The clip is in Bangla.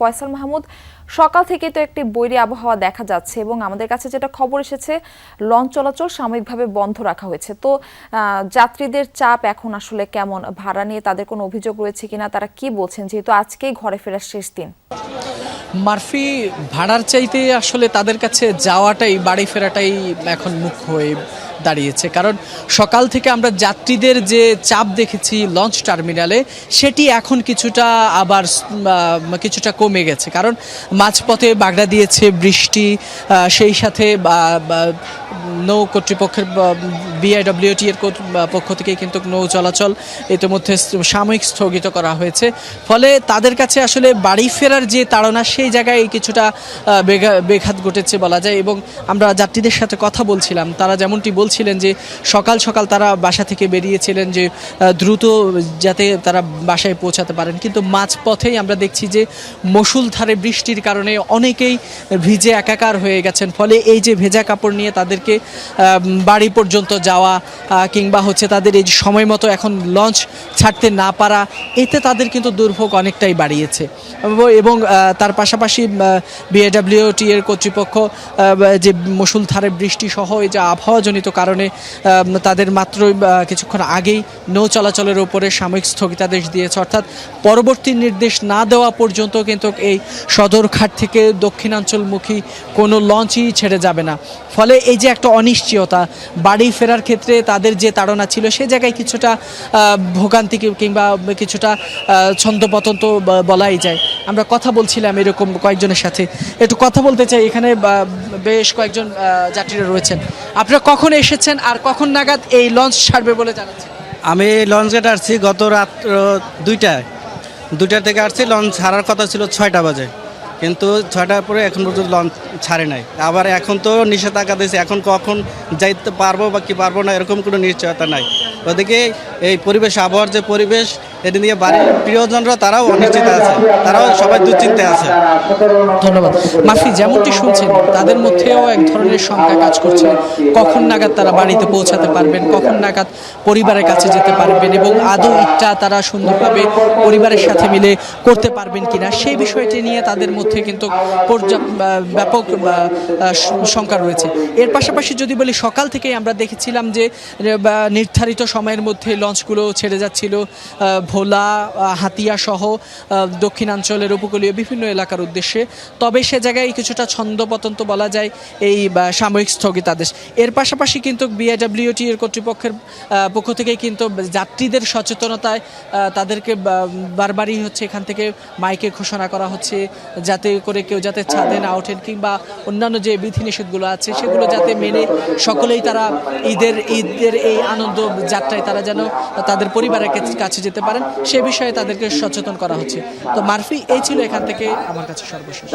ফয়সাল মাহমুদ, সকাল থেকে তো একটি বৈরী আবহাওয়া দেখা যাচ্ছে এবং আমাদের কাছে যেটা খবর এসেছে লঞ্চ চলাচল সাময়িকভাবে বন্ধ রাখা হয়েছে। তো যাত্রীদের চাপ এখন আসলে কেমন, ভাড়া নিয়ে তাদের কোনো অভিযোগ রয়েছে কিনা, তারা কি বলছেন, যেহেতু আজকেই ঘরে ফেরার শেষ দিন? মারফি, ভাড়ার চাইতে আসলে তাদের কাছে যাওয়াটাই, বাড়ি ফেরাটাই এখন মুখ্য হয়ে দাঁড়িয়েছে। কারণ সকাল থেকে আমরা যাত্রীদের যে চাপ দেখেছি লঞ্চ টার্মিনালে, সেটি এখন কিছুটা কমে গেছে। কারণ মাঝপথে বাগড়া দিয়েছে বৃষ্টি, সেই সাথে নৌ কর্তৃপক্ষের বিআইডব্লিউটি এর পক্ষ থেকে কিন্তু নৌ চলাচল ইতিমধ্যে সাময়িক স্থগিত করা হয়েছে। ফলে তাদের কাছে আসলে বাড়ি ফেরার যে তাড়না, সেই জায়গায় কিছুটা বেঘাত ঘটেছে বলা যায়। এবং আমরা যাত্রীদের সাথে কথা বলছিলাম, তারা যেমনটি বলছিলেন যে সকাল সকাল তারা বাসা থেকে বেরিয়েছিলেন যে দ্রুত যাতে তারা বাসায় পৌঁছাতে পারেন, কিন্তু মাঝপথেই আমরা দেখছি যে মুষলধারে বৃষ্টির কারণে অনেকেই ভিজে একাকার হয়ে গেছেন। ফলে এই যে ভেজা কাপড় নিয়ে তাদেরকে বাড়ি পর্যন্ত যাওয়া কিংবা তাদের এই সময় মতো এখন লঞ্চ ছাড়তে না পারা, এতে তাদের কিন্তু দুর্ভোগ অনেকটাই বাড়িয়েছে। এবং তার পাশাপাশি বিএডব্লিউটি এর কর্তৃপক্ষ যে মুষলধারে বৃষ্টি সহ এই যে আবহাওয়াজনিত কারণে তাদের মাত্র কিছুক্ষণ আগেই নৌ চলাচলের উপরে সাময়িক স্থগিতাদেশ দিয়েছে। অর্থাৎ পরবর্তী নির্দেশ না দেওয়া পর্যন্ত কিন্তু এই সদরঘাট থেকে দক্ষিণাঞ্চলমুখী কোনো লঞ্চই ছেড়ে যাবে না। ফলে এই যে একটা অনিশ্চয়তা, বাড়ি ফেরার ক্ষেত্রে তাদের যে তাড়না ছিল, সে জায়গায় কিছুটা ভোগান্তি কিংবা কিছুটা ছন্দপতন্ত বলাই যায়। আমরা কথা বলছিলাম এরকম কয়েকজনের সাথে, একটু কথা বলতে চাই। এখানে বেশ কয়েকজন যাত্রীরা রয়েছেন। আপনারা কখন এসেছেন আর কখন নাগাদ এই লঞ্চ ছাড়বে বলে জানাচ্ছেন? আমি লঞ্চ গেটে আসছি গত রাত 2টা থেকে আসছি। লঞ্চ ছাড়ার কথা ছিল 6টা বাজে, কিন্তু 6টার পরে এখন পর্যন্ত লঞ্চ ছাড়ে নাই। আবার এখন তো নিষেধাজ্ঞা দিয়েছে, এখন কখন যাইতে পারবো বা কি পারবো না এরকম কোনো নিশ্চয়তা নাই। ওদিকে এই পরিবেশ, আবহাওয়ার যে পরিবেশ, এটি নিয়ে বাড়ির প্রিয়জনরা তারাও অনিশ্চিত আছে, তারাও সবাই দুশ্চিন্তায় আছে। ধন্যবাদ। মাফি, যেমনটি শুনছেন তাদের মধ্যেও এক ধরনের শঙ্কা কাজ করছে, কখন নাগাদ তারা বাড়িতে পৌঁছাতে পারবেন, কখন নাগাদ পরিবারের কাছে যেতে পারবেন এবং আদৌ ইচ্ছা তারা সুন্দরভাবে পরিবারের সাথে মিলে করতে পারবেন কিনা, সেই বিষয়টি নিয়ে তাদের মধ্যে কিন্তু ব্যাপক শঙ্কা রয়েছে। এর পাশাপাশি যদি বলি, সকাল থেকেই আমরা দেখেছিলাম যে নির্ধারিত সময়ের মধ্যে লঞ্চগুলো ছেড়ে যাচ্ছিল ভোলা, হাতিয়া সহ দক্ষিণাঞ্চলের উপকূলীয় বিভিন্ন এলাকার উদ্দেশ্যে। তবে সে জায়গায় কিছুটা ছন্দপতন্ত বলা যায় এই সাময়িক স্থগিতাদেশ। এর পাশাপাশি কিন্তু বিআইডব্লিউটি এর কর্তৃপক্ষের পক্ষ থেকে কিন্তু যাত্রীদের সচেতনতায় তাদেরকে বারবারই এখান থেকে মাইকে ঘোষণা করা হচ্ছে, যাতে করে কেউ যাতে ছাদে না ওঠেন কিংবা অন্যান্য যে বিধিনিষেধগুলো আছে সেগুলো যাতে মেনে সকলেই তারা ঈদের এই আনন্দ যাত্রায় তারা যেন তাদের পরিবারের কাছে যেতে পারেন, সে বিষয়ে তাদেরকে সচেতন করা হচ্ছে। তো মারফি, এই ছিল এখান থেকে আমার কাছে সর্বশেষ।